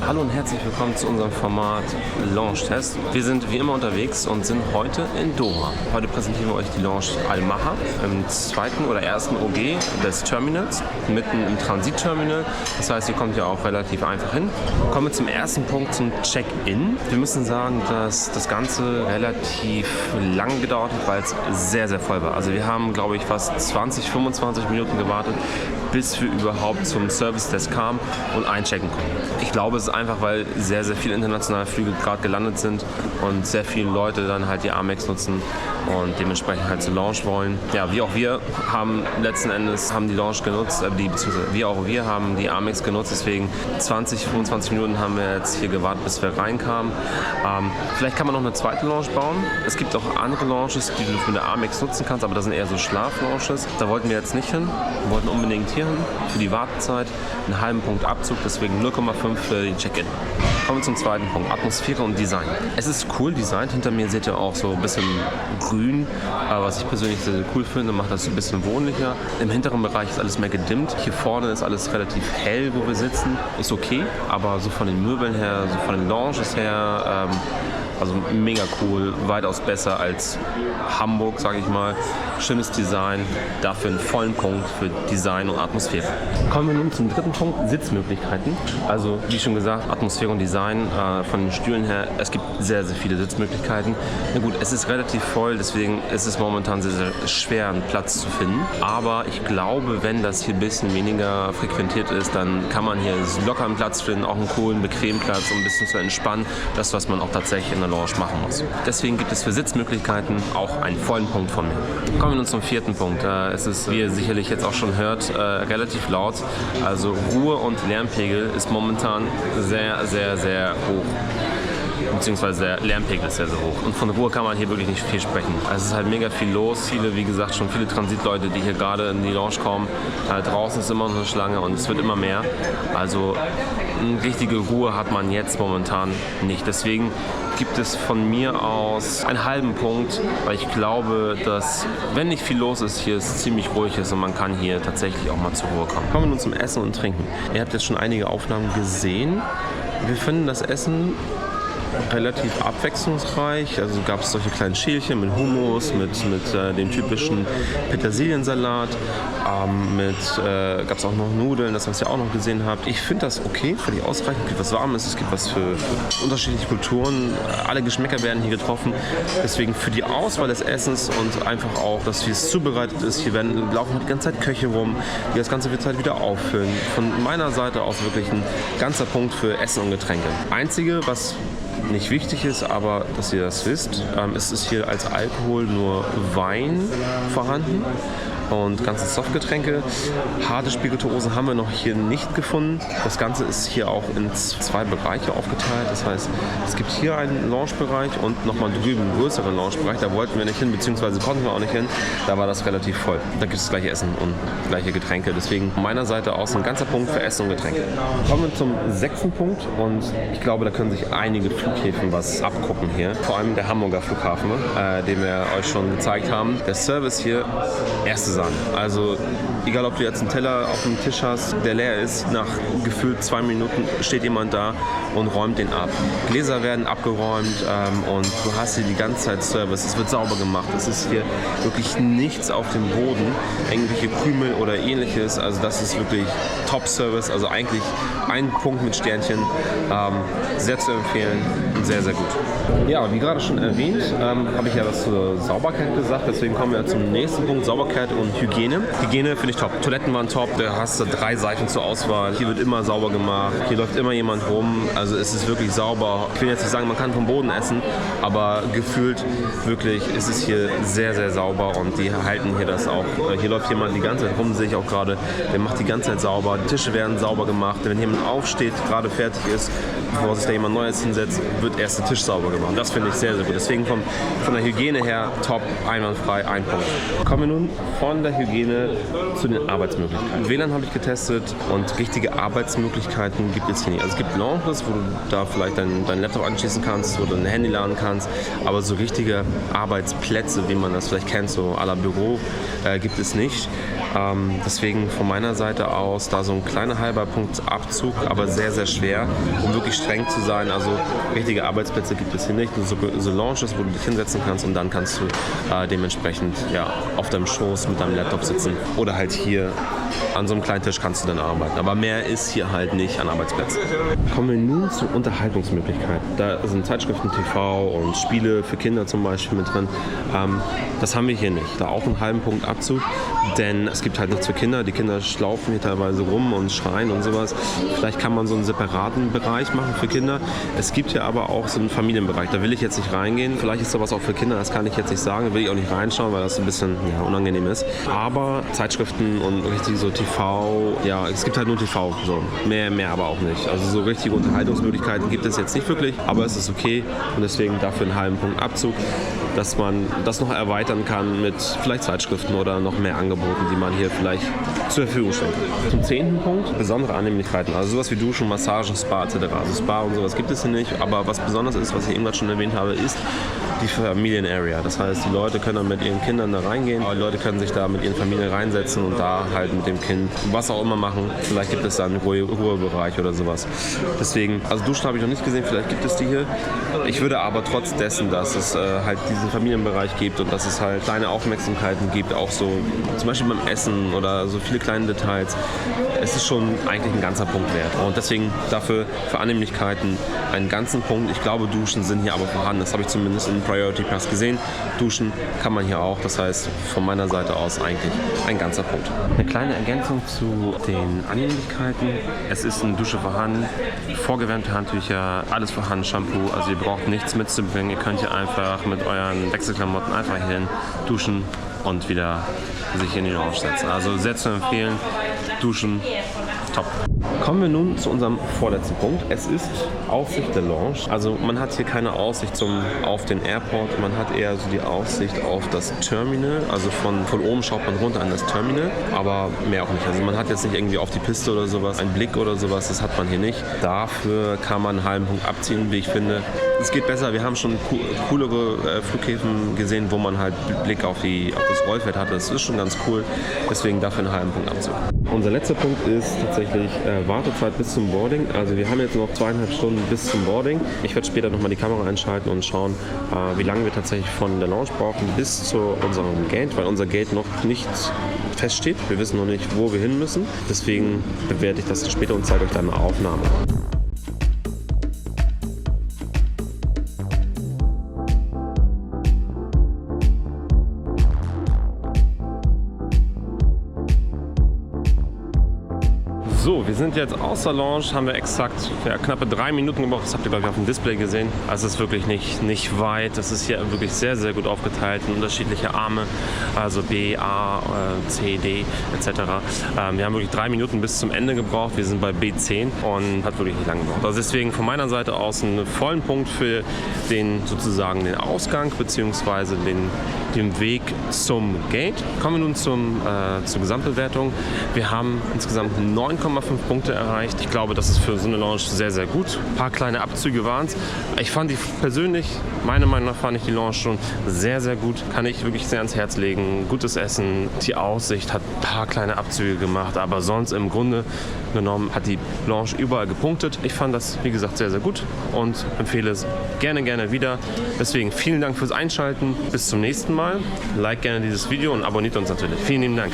Hallo und herzlich willkommen zu unserem Format Launch Test. Wir sind wie immer unterwegs und sind heute in Doha. Heute präsentieren wir euch die Launch Al-Maha im zweiten oder ersten OG des Terminals, mitten im Transitterminal. Das heißt, ihr kommt ja auch relativ einfach hin. Kommen wir zum ersten Punkt, zum Check-in. Wir müssen sagen, dass das Ganze relativ lang gedauert hat, weil es sehr, sehr voll war. Also wir haben, glaube ich, fast 20, 25 Minuten gewartet, bis wir überhaupt zum Service-Test kamen und einchecken konnten. Ich glaube, es ist einfach, weil sehr, sehr viele internationale Flüge gerade gelandet sind und sehr viele Leute dann halt die Amex nutzen und dementsprechend halt zur Launch wollen. Ja, wie auch wir haben letzten Endes die Launch genutzt, beziehungsweise wir haben die Amex genutzt, deswegen 20, 25 Minuten haben wir jetzt hier gewartet, bis wir reinkamen. Vielleicht kann man noch eine zweite Launch bauen. Es gibt auch andere Launches, die du für eine Amex nutzen kannst, aber das sind eher so Schlaflaunches. Da wollten wir jetzt nicht hin. Wir wollten unbedingt hier hin für die Wartezeit, einen halben Punkt Abzug, deswegen 0,5 für den Check-in. Kommen wir zum zweiten Punkt, Atmosphäre und Design. Es ist cool designt, hinter mir seht ihr auch so ein bisschen grün, was ich persönlich sehr, sehr cool finde, macht das ein bisschen wohnlicher. Im hinteren Bereich ist alles mehr gedimmt, hier vorne ist alles relativ hell, wo wir sitzen, ist okay, aber so von den Möbeln her, so von den Lounges her, also mega cool, weitaus besser als Hamburg, sage ich mal. Schönes Design, dafür einen vollen Punkt für Design und Atmosphäre. Kommen wir nun zum dritten Punkt, Sitzmöglichkeiten. Also wie schon gesagt, Atmosphäre und Design von den Stühlen her. Es gibt sehr, sehr viele Sitzmöglichkeiten. Na gut, es ist relativ voll, deswegen ist es momentan sehr, sehr schwer, einen Platz zu finden. Aber ich glaube, wenn das hier ein bisschen weniger frequentiert ist, dann kann man hier locker einen Platz finden, auch einen coolen, bequemen Platz, um ein bisschen zu entspannen. Das, was man auch tatsächlich in der Lounge machen muss. Deswegen gibt es für Sitzmöglichkeiten auch einen vollen Punkt von mir. Kommen wir nun zum vierten Punkt. Es ist, wie ihr sicherlich jetzt auch schon hört, relativ laut. Also Ruhe- und Lärmpegel ist momentan sehr, sehr, sehr hoch. Beziehungsweise der Lärmpegel ist sehr, sehr hoch. Und von Ruhe kann man hier wirklich nicht viel sprechen. Also es ist halt mega viel los. Wie gesagt, schon viele Transitleute, die hier gerade in die Lounge kommen. Draußen ist immer noch eine Schlange und es wird immer mehr. Also eine richtige Ruhe hat man jetzt momentan nicht. Deswegen gibt es von mir aus einen halben Punkt, weil ich glaube, dass, wenn nicht viel los ist, hier es ziemlich ruhig ist und man kann hier tatsächlich auch mal zur Ruhe kommen. Kommen wir nun zum Essen und Trinken. Ihr habt jetzt schon einige Aufnahmen gesehen. Wir finden das Essen relativ abwechslungsreich. Also gab es solche kleinen Schälchen mit Hummus, mit dem typischen Petersiliensalat, gab es auch noch Nudeln, das was ihr auch noch gesehen habt. Ich finde das okay, völlig ausreichend. Es gibt was Warmes, es gibt was für unterschiedliche Kulturen. Alle Geschmäcker werden hier getroffen. Deswegen für die Auswahl des Essens und einfach auch, dass wie es zubereitet ist, hier laufen die ganze Zeit Köche rum, die das ganze wird halt wieder auffüllen. Von meiner Seite aus wirklich ein ganzer Punkt für Essen und Getränke. Einzige, was nicht wichtig ist, aber dass ihr das wisst, ist es hier als Alkohol nur Wein vorhanden und ganze Softgetränke. Harte Spirituosen haben wir noch hier nicht gefunden. Das Ganze ist hier auch in zwei Bereiche aufgeteilt. Das heißt, es gibt hier einen Loungebereich und nochmal drüben einen größeren Loungebereich. Da wollten wir nicht hin, beziehungsweise konnten wir auch nicht hin. Da war das relativ voll. Da gibt es das gleiche Essen und gleiche Getränke. Deswegen von meiner Seite aus ein ganzer Punkt für Essen und Getränke. Kommen wir zum sechsten Punkt und ich glaube, da können sich einige Flughäfen was abgucken hier. Vor allem der Hamburger Flughafen, den wir euch schon gezeigt haben. Der Service hier, erste Sahne. Also egal, ob du jetzt einen Teller auf dem Tisch hast, der leer ist, nach gefühlt 2 Minuten steht jemand da und räumt den ab. Gläser werden abgeräumt und du hast hier die ganze Zeit Service. Es wird sauber gemacht. Es ist hier wirklich nichts auf dem Boden, irgendwelche Krümel oder ähnliches. Also das ist wirklich Top-Service. Also eigentlich ein Punkt mit Sternchen. Sehr zu empfehlen und sehr, sehr gut. Ja, wie gerade schon erwähnt, habe ich ja was zur Sauberkeit gesagt. Deswegen kommen wir zum nächsten Punkt, Sauberkeit und Hygiene. Hygiene finde ich top. Toiletten waren top. Da hast du 3 Seiten zur Auswahl. Hier wird immer sauber gemacht. Hier läuft immer jemand rum. Also es ist wirklich sauber. Ich will jetzt nicht sagen, man kann vom Boden essen, aber gefühlt wirklich ist es hier sehr, sehr sauber und die halten hier das auch. Hier läuft jemand die ganze Zeit rum, sehe ich auch gerade. Der macht die ganze Zeit sauber. Die Tische werden sauber gemacht. Wenn jemand aufsteht, gerade fertig ist, bevor sich da jemand Neues hinsetzt, wird erst der Tisch sauber gemacht. Das finde ich sehr, sehr gut. Deswegen von der Hygiene her top, einwandfrei, ein Punkt. Kommen wir nun von der Hygiene zu den Arbeitsmöglichkeiten. WLAN habe ich getestet und richtige Arbeitsmöglichkeiten gibt es hier nicht. Also es gibt Lounges, wo du da vielleicht deinen Laptop anschließen kannst, wo du dein Handy laden kannst, aber so richtige Arbeitsplätze, wie man das vielleicht kennt, so à la Büro, gibt es nicht. Deswegen von meiner Seite aus da so ein kleiner halber Punkt Abzug, aber sehr, sehr schwer, um wirklich streng zu sein. Also richtige Arbeitsplätze gibt es hier nicht. Nur so Lounges, wo du dich hinsetzen kannst und dann kannst du dementsprechend auf deinem Schoß mit deinem Laptop sitzen. Oder halt hier an so einem kleinen Tisch kannst du dann arbeiten. Aber mehr ist hier halt nicht an Arbeitsplätzen. Kommen wir nun zu Unterhaltungsmöglichkeiten. Da sind Zeitschriften, TV und Spiele für Kinder zum Beispiel mit drin. Das haben wir hier nicht. Da auch einen halben Punkt Abzug, denn es gibt halt nichts für Kinder. Die Kinder schlaufen hier teilweise rum und schreien und sowas. Vielleicht kann man so einen separaten Bereich machen für Kinder. Es gibt ja aber auch so einen Familienbereich. Da will ich jetzt nicht reingehen. Vielleicht ist sowas auch für Kinder, das kann ich jetzt nicht sagen. Da will ich auch nicht reinschauen, weil das ein bisschen unangenehm ist. Aber Zeitschriften und richtig so TV, es gibt halt nur TV. So. Mehr aber auch nicht. Also so richtige Unterhaltungsmöglichkeiten gibt es jetzt nicht wirklich, aber es ist okay und deswegen dafür einen halben Punkt Abzug, dass man das noch erweitern kann mit vielleicht Zeitschriften oder noch mehr Angeboten, die man hier vielleicht zur Verfügung stellt. Zum 10. Punkt, besondere Annehmlichkeiten, also sowas wie Duschen, Massagen, Spa etc. Also Spa und sowas gibt es hier nicht, aber was besonders ist, was ich eben gerade schon erwähnt habe, ist die Familienarea. Das heißt, die Leute können dann mit ihren Kindern da reingehen, die Leute können sich da mit ihren Familien reinsetzen und da halt mit dem Kind was auch immer machen. Vielleicht gibt es da einen Ruhebereich oder sowas. Deswegen, also Duschen habe ich noch nicht gesehen, vielleicht gibt es die hier. Ich würde aber trotz dessen, dass es halt diesen Familienbereich gibt und dass es halt kleine Aufmerksamkeiten gibt, auch so zum Beispiel beim Essen oder so viele kleine Details, es ist schon eigentlich ein ganzer Punkt wert. Und deswegen dafür für Annehmlichkeiten einen ganzen Punkt. Ich glaube, Duschen sind hier aber vorhanden. Das habe ich zumindest im Priority Pass gesehen. Duschen kann man hier auch. Das heißt, von meiner Seite aus eigentlich ein ganzer Punkt. Eine kleine Ergänzung zu den Annehmlichkeiten. Es ist eine Dusche vorhanden, vorgewärmte Handtücher, alles vorhanden, Shampoo. Also ihr braucht nichts mitzubringen. Ihr könnt hier einfach mit euren Wechselklamotten einfach hin duschen und wieder sich in die Lounge setzen. Also sehr zu empfehlen. Duschen, top. Kommen wir nun zu unserem vorletzten Punkt. Es ist Aussicht der Lounge. Also man hat hier keine Aussicht auf den Airport, man hat eher so die Aussicht auf das Terminal. Also von oben schaut man runter an das Terminal, aber mehr auch nicht. Also man hat jetzt nicht irgendwie auf die Piste oder sowas, einen Blick oder sowas, das hat man hier nicht. Dafür kann man einen halben Punkt abziehen, wie ich finde. Es geht besser, wir haben schon coolere Flughäfen gesehen, wo man halt Blick auf das Rollfeld hatte. Das ist schon ganz cool, deswegen dafür einen halben Punkt abziehen. Unser letzter Punkt ist tatsächlich Wartezeit bis zum Boarding. Also wir haben jetzt noch 2,5 Stunden bis zum Boarding. Ich werde später nochmal die Kamera einschalten und schauen, wie lange wir tatsächlich von der Lounge brauchen bis zu unserem Gate, weil unser Gate noch nicht feststeht. Wir wissen noch nicht, wo wir hin müssen. Deswegen bewerte ich das später und zeige euch dann eine Aufnahme. So, wir sind jetzt aus der Lounge, haben wir exakt knappe 3 Minuten gebraucht. Das habt ihr, glaube ich, auf dem Display gesehen. Also es ist wirklich nicht weit. Das ist hier wirklich sehr, sehr gut aufgeteilt in unterschiedliche Arme, also B, A, C, D etc. Wir haben wirklich 3 Minuten bis zum Ende gebraucht. Wir sind bei B10 und hat wirklich nicht lange gebraucht. Also deswegen von meiner Seite aus einen vollen Punkt für den Ausgang bzw. den Weg zum Gate. Kommen wir nun zur Gesamtbewertung. Wir haben insgesamt 9,5 Punkte erreicht. Ich glaube, das ist für so eine Lounge sehr, sehr gut. Ein paar kleine Abzüge waren es. Ich fand meiner Meinung nach fand ich die Lounge schon sehr, sehr gut. Kann ich wirklich sehr ans Herz legen. Gutes Essen. Die Aussicht hat ein paar kleine Abzüge gemacht, aber sonst im Grunde genommen hat die Lounge überall gepunktet. Ich fand das, wie gesagt, sehr, sehr gut und empfehle es gerne, gerne wieder. Deswegen vielen Dank fürs Einschalten. Bis zum nächsten Mal. Like gerne dieses Video und abonniert uns natürlich. Vielen lieben Dank.